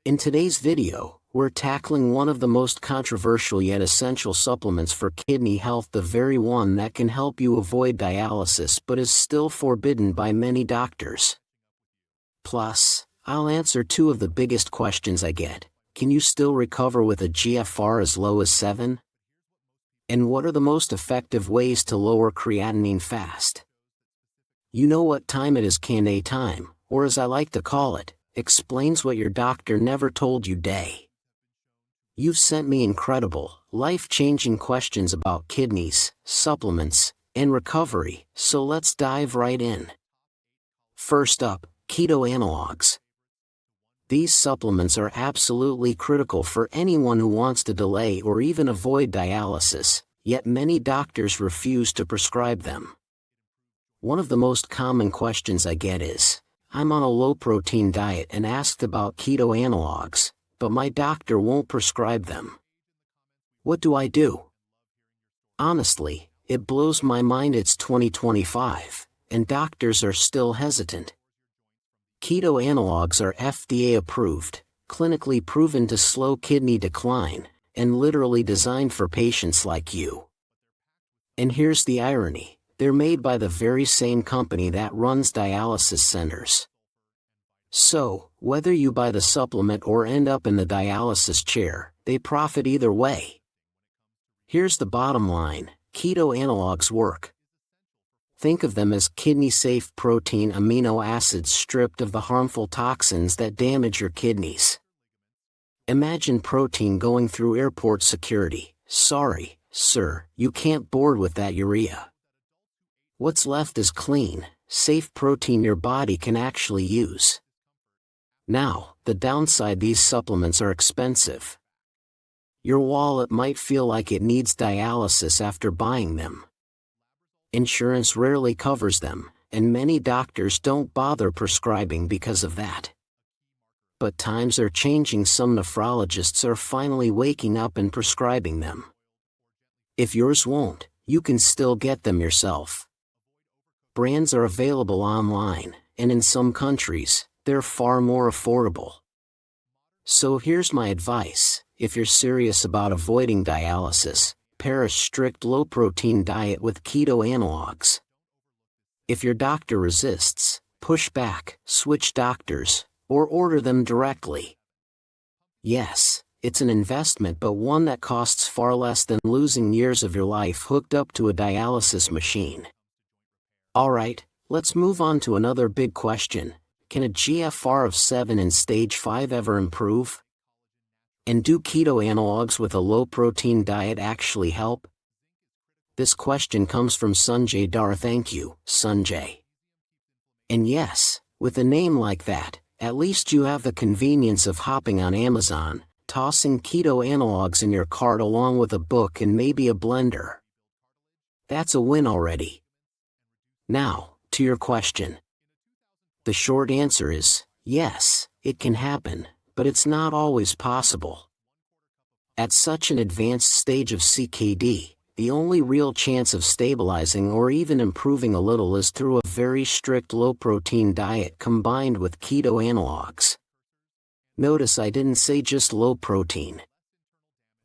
In today's video, we're tackling one of the most controversial yet essential supplements for kidney health, the very one that can help you avoid dialysis but is still forbidden by many doctors. Plus, I'll answer two of the biggest questions I get. Can you still recover with a GFR as low as 7? And what are the most effective ways to lower creatinine fast? You know what time it is, Can-A time, or as I like to call it, explains what your doctor never told you day. You've sent me incredible, life-changing questions about kidneys, supplements, and recovery, so let's dive right in. First up, Keto Analogs. These supplements are absolutely critical for anyone who wants to delay or even avoid dialysis, yet many doctors refuse to prescribe them. One of the most common questions I get is, I'm on a low-protein diet and asked about keto analogs, but my doctor won't prescribe them. What do I do? Honestly, it blows my mind. It's 2025, and doctors are still hesitant. Keto analogs are FDA approved, clinically proven to slow kidney decline, and literally designed for patients like you. And here's the irony, they're made by the very same company that runs dialysis centers. So, whether you buy the supplement or end up in the dialysis chair, they profit either way. Here's the bottom line, keto analogs work. Think of them as kidney-safe protein amino acids stripped of the harmful toxins that damage your kidneys. Imagine protein going through airport security. Sorry, sir, you can't board with that urea. What's left is clean, safe protein your body can actually use. Now, the downside: these supplements are expensive. Your wallet might feel like it needs dialysis after buying them. Insurance rarely covers them, and many doctors don't bother prescribing because of that. But times are changing. Some nephrologists are finally waking up and prescribing them. If yours won't, you can still get them yourself. Brands are available online, and in some countries, they're far more affordable. So here's my advice: if you're serious about avoiding dialysis, pair a strict low-protein diet with keto analogs. If your doctor resists, push back, switch doctors, or order them directly. Yes, it's an investment, but one that costs far less than losing years of your life hooked up to a dialysis machine. Alright, let's move on to another big question. Can a GFR of 7 in stage 5 ever improve? And do keto analogs with a low-protein diet actually help? This question comes from Sanjay Dar. Thank you, Sanjay. And yes, with a name like that, at least you have the convenience of hopping on Amazon, tossing keto analogs in your cart along with a book and maybe a blender. That's a win already. Now, to your question. The short answer is, yes, it can happen, but it's not always possible. At such an advanced stage of CKD, the only real chance of stabilizing or even improving a little is through a very strict low-protein diet combined with keto analogs. Notice I didn't say just low protein.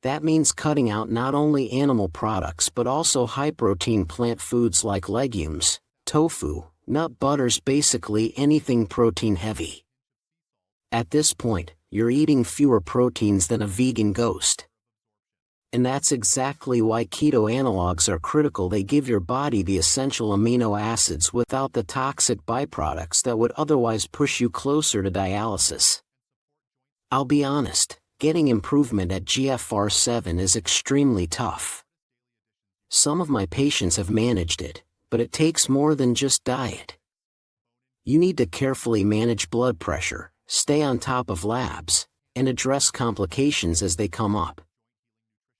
That means cutting out not only animal products but also high-protein plant foods like legumes, tofu, nut butters, basically anything protein-heavy. At this point, you're eating fewer proteins than a vegan ghost. And that's exactly why keto analogs are critical. They give your body the essential amino acids without the toxic byproducts that would otherwise push you closer to dialysis. I'll be honest, getting improvement at GFR 7 is extremely tough. Some of my patients have managed it, but it takes more than just diet. You need to carefully manage blood pressure, stay on top of labs, and address complications as they come up.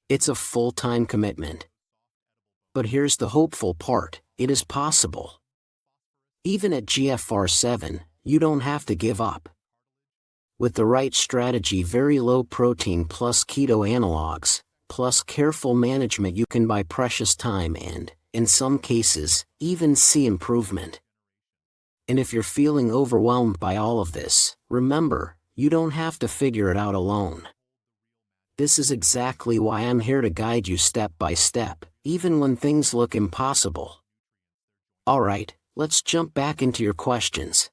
It's a full-time commitment. But here's the hopeful part, it is possible. Even at GFR 7, you don't have to give up. With the right strategy, very low protein plus keto analogs, plus careful management, you can buy precious time and, in some cases, even see improvement. And if you're feeling overwhelmed by all of this, remember, you don't have to figure it out alone. This is exactly why I'm here to guide you step by step, even when things look impossible. Alright, let's jump back into your questions.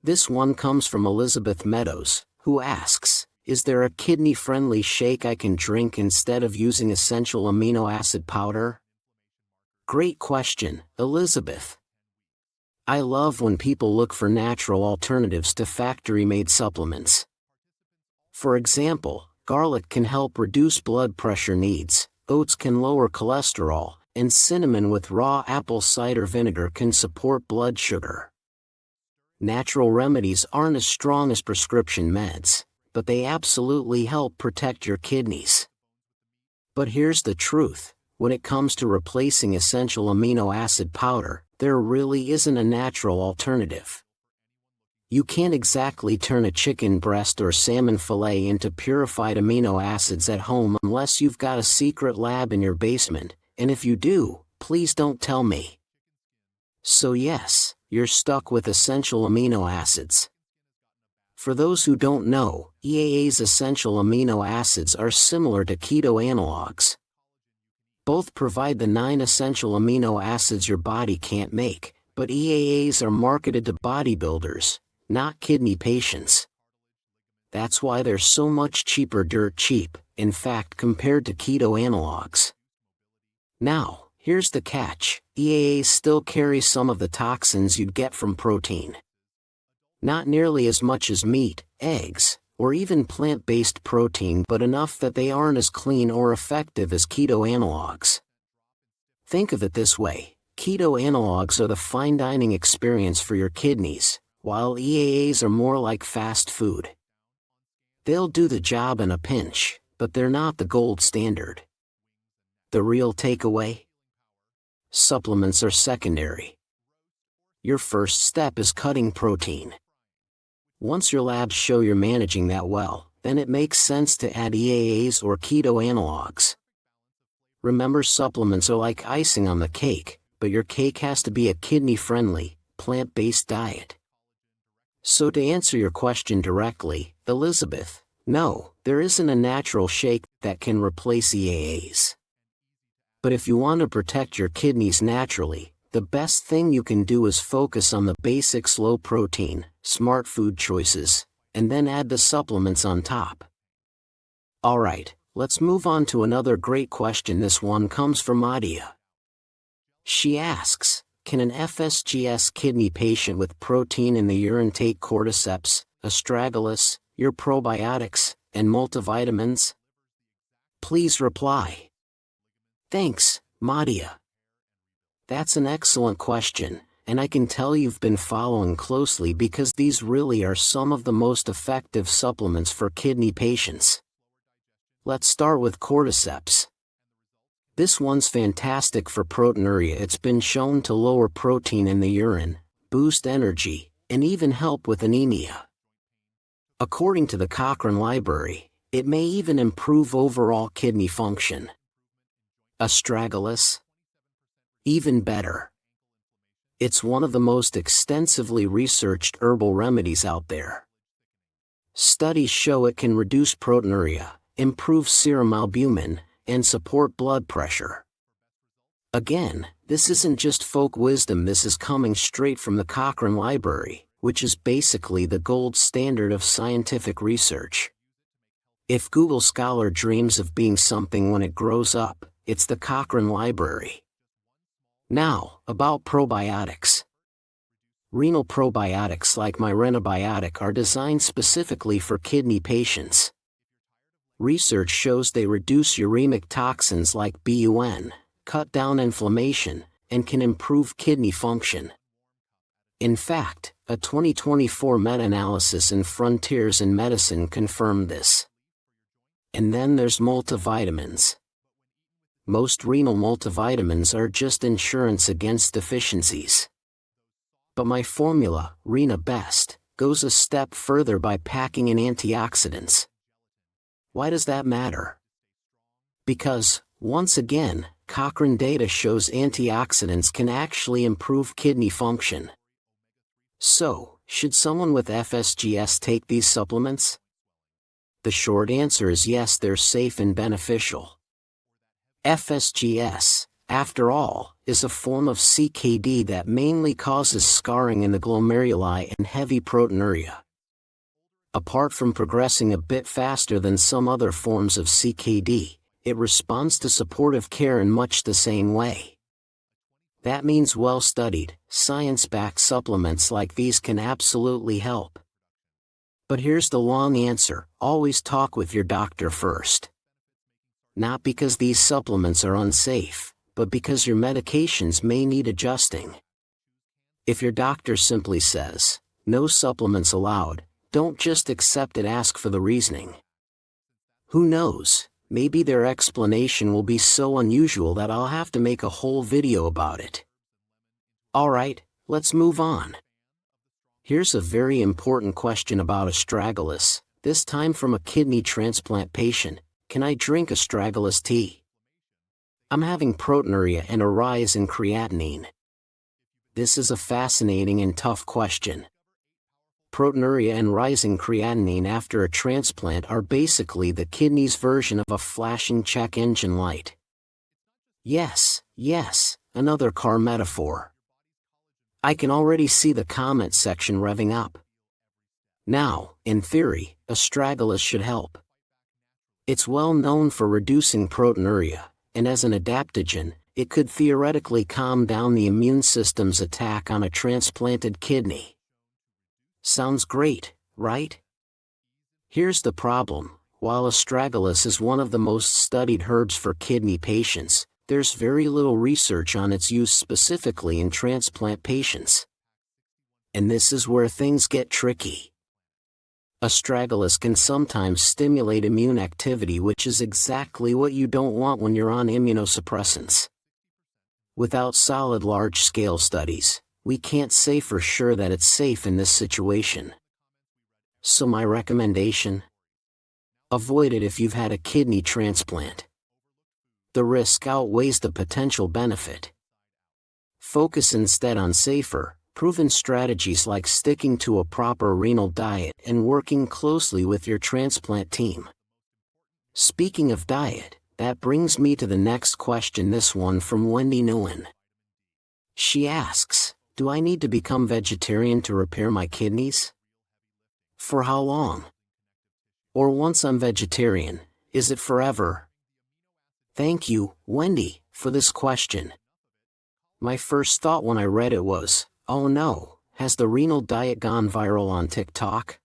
This one comes from Elizabeth Meadows, who asks, is there a kidney-friendly shake I can drink instead of using essential amino acid powder? Great question, Elizabeth. I love when people look for natural alternatives to factory-made supplements. For example, garlic can help reduce blood pressure needs, oats can lower cholesterol, and cinnamon with raw apple cider vinegar can support blood sugar. Natural remedies aren't as strong as prescription meds, but they absolutely help protect your kidneys. But here's the truth, when it comes to replacing essential amino acid powder, there really isn't a natural alternative. You can't exactly turn a chicken breast or salmon fillet into purified amino acids at home unless you've got a secret lab in your basement, and if you do, please don't tell me. So yes, you're stuck with essential amino acids. For those who don't know, EAA's essential amino acids are similar to keto analogs. Both provide the 9 essential amino acids your body can't make, but EAAs are marketed to bodybuilders, not kidney patients. That's why they're so much cheaper, dirt cheap, in fact, compared to keto analogs. Now, here's the catch, EAAs still carry some of the toxins you'd get from protein. Not nearly as much as meat, eggs, or even plant-based protein, but enough that they aren't as clean or effective as keto analogs. Think of it this way, keto analogs are the fine dining experience for your kidneys, while EAAs are more like fast food. They'll do the job in a pinch, but they're not the gold standard. The real takeaway? Supplements are secondary. Your first step is cutting protein. Once your labs show you're managing that well, then it makes sense to add EAAs or keto analogs. Remember, supplements are like icing on the cake, but your cake has to be a kidney-friendly, plant-based diet. So to answer your question directly, Elizabeth, no, there isn't a natural shake that can replace EAAs. But if you want to protect your kidneys naturally, the best thing you can do is focus on the basics: low protein, smart food choices, and then add the supplements on top. Alright, let's move on to another great question. This one comes from Adia. She asks, can an FSGS kidney patient with protein in the urine take cortiseps, Stragalus, your probiotics, and multivitamins? Please reply. Thanks, Madia. That's an excellent question, and I can tell you've been following closely because these really are some of the most effective supplements for kidney patients. Let's start with cortiseps. This one's fantastic for proteinuria. It's been shown to lower protein in the urine, boost energy, and even help with anemia. According to the Cochrane Library, it may even improve overall kidney function. Stragalus? Even better. It's one of the most extensively researched herbal remedies out there. Studies show it can reduce proteinuria, improve serum albumin, and support blood pressure. Again, this isn't just folk wisdom, this is coming straight from the Cochrane Library, which is basically the gold standard of scientific research. If Google Scholar dreams of being something when it grows up, it's the Cochrane Library. Now, about probiotics. Renal probiotics like Myrenabiotic are designed specifically for kidney patients. Research shows they reduce uremic toxins like BUN, cut down inflammation, and can improve kidney function. In fact, a 2024 meta-analysis in Frontiers in Medicine confirmed this. And then there's multivitamins. Most renal multivitamins are just insurance against deficiencies. But my formula, Rena Best, goes a step further by packing in antioxidants. Why does that matter? Because, once again, Cochrane data shows antioxidants can actually improve kidney function. So, should someone with FSGS take these supplements? The short answer is yes, they're safe and beneficial. FSGS, after all, is a form of CKD that mainly causes scarring in the glomeruli and heavy proteinuria. Apart from progressing a bit faster than some other forms of CKD, it responds to supportive care in much the same way. That means well-studied, science-backed supplements like these can absolutely help. But here's the long answer: always talk with your doctor first. Not because these supplements are unsafe, but because your medications may need adjusting. If your doctor simply says, "No supplements allowed," don't just accept it, ask for the reasoning. Who knows, maybe their explanation will be so unusual that I'll have to make a whole video about it. Alright, let's move on. Here's a very important question about Stragalus, this time from a kidney transplant patient: can I drink Stragalus tea? I'm having proteinuria and a rise in creatinine. This is a fascinating and tough question. Proteinuria and rising creatinine after a transplant are basically the kidney's version of a flashing check engine light. Yes, another car metaphor. I can already see the comment section revving up. Now, in theory, Stragalus should help. It's well known for reducing proteinuria, and as an adaptogen, it could theoretically calm down the immune system's attack on a transplanted kidney. Sounds great, right? Here's the problem: while Stragalus is one of the most studied herbs for kidney patients, there's very little research on its use specifically in transplant patients. And this is where things get tricky. Stragalus can sometimes stimulate immune activity, which is exactly what you don't want when you're on immunosuppressants. Without solid large-scale studies, we can't say for sure that it's safe in this situation. So my recommendation? Avoid it if you've had a kidney transplant. The risk outweighs the potential benefit. Focus instead on safer, proven strategies like sticking to a proper renal diet and working closely with your transplant team. Speaking of diet, that brings me to the next question, this one from Wendy Nguyen. She asks, do I need to become vegetarian to repair my kidneys? For how long? Or once I'm vegetarian, is it forever? Thank you, Wendy, for this question. My first thought when I read it was, oh no, has the renal diet gone viral on TikTok?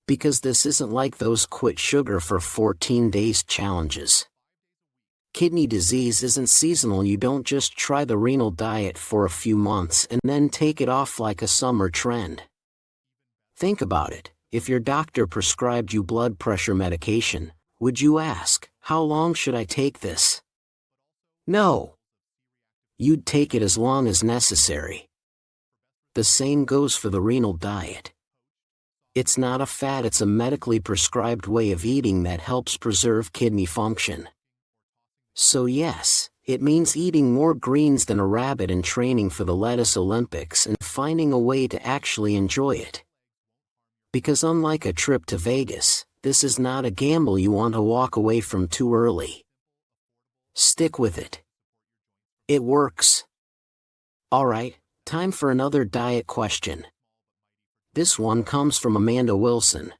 Because this isn't like those quit sugar for 14 days challenges. Kidney disease isn't seasonal. You don't just try the renal diet for a few months and then take it off like a summer trend. Think about it: if your doctor prescribed you blood pressure medication, would you ask, how long should I take this? No. You'd take it as long as necessary. The same goes for the renal diet. It's not a fad, it's a medically prescribed way of eating that helps preserve kidney function. So yes, it means eating more greens than a rabbit and training for the lettuce Olympics and finding a way to actually enjoy it. Because unlike a trip to Vegas, this is not a gamble you want to walk away from too early. Stick with it. It works. Alright, time for another diet question. This one comes from Amanda Wilson.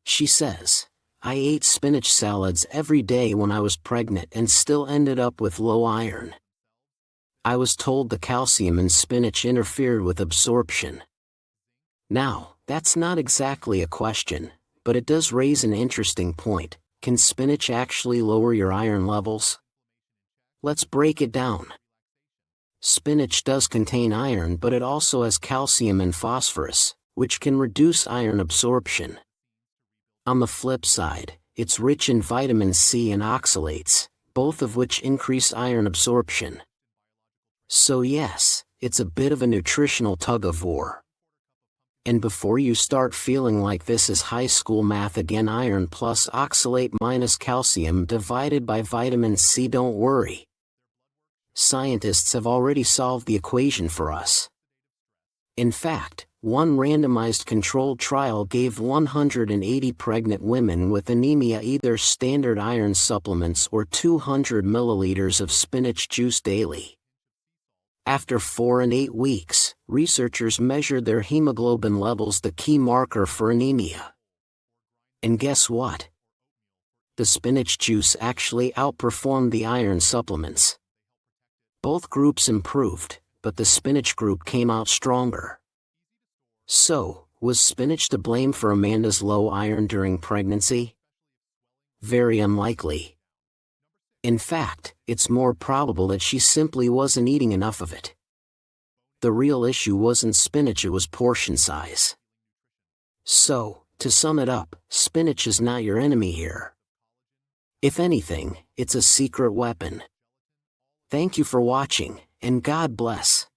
She says, I ate spinach salads every day when I was pregnant and still ended up with low iron. I was told the calcium in spinach interfered with absorption. Now, that's not exactly a question, but it does raise an interesting point. Can spinach actually lower your iron levels? Let's break it down. Spinach does contain iron, but it also has calcium and phosphorus, which can reduce iron absorption. On the flip side, it's rich in vitamin C and oxalates, both of which increase iron absorption. So yes, it's a bit of a nutritional tug-of-war. And before you start feeling like this is high school math again, iron plus oxalate minus calcium divided by vitamin C, don't worry. Scientists have already solved the equation for us. In fact, One randomized controlled trial gave 180 pregnant women with anemia either standard iron supplements or 200 milliliters of spinach juice daily. After 4 and 8 weeks, researchers measured their hemoglobin levels, the key marker for anemia. And guess what? The spinach juice actually outperformed the iron supplements. Both groups improved, but the spinach group came out stronger. So, was spinach to blame for Amanda's low iron during pregnancy? Very unlikely. In fact, it's more probable that she simply wasn't eating enough of it. The real issue wasn't spinach, it was portion size. So, to sum it up, spinach is not your enemy here. If anything, it's a secret weapon. Thank you for watching, and God bless.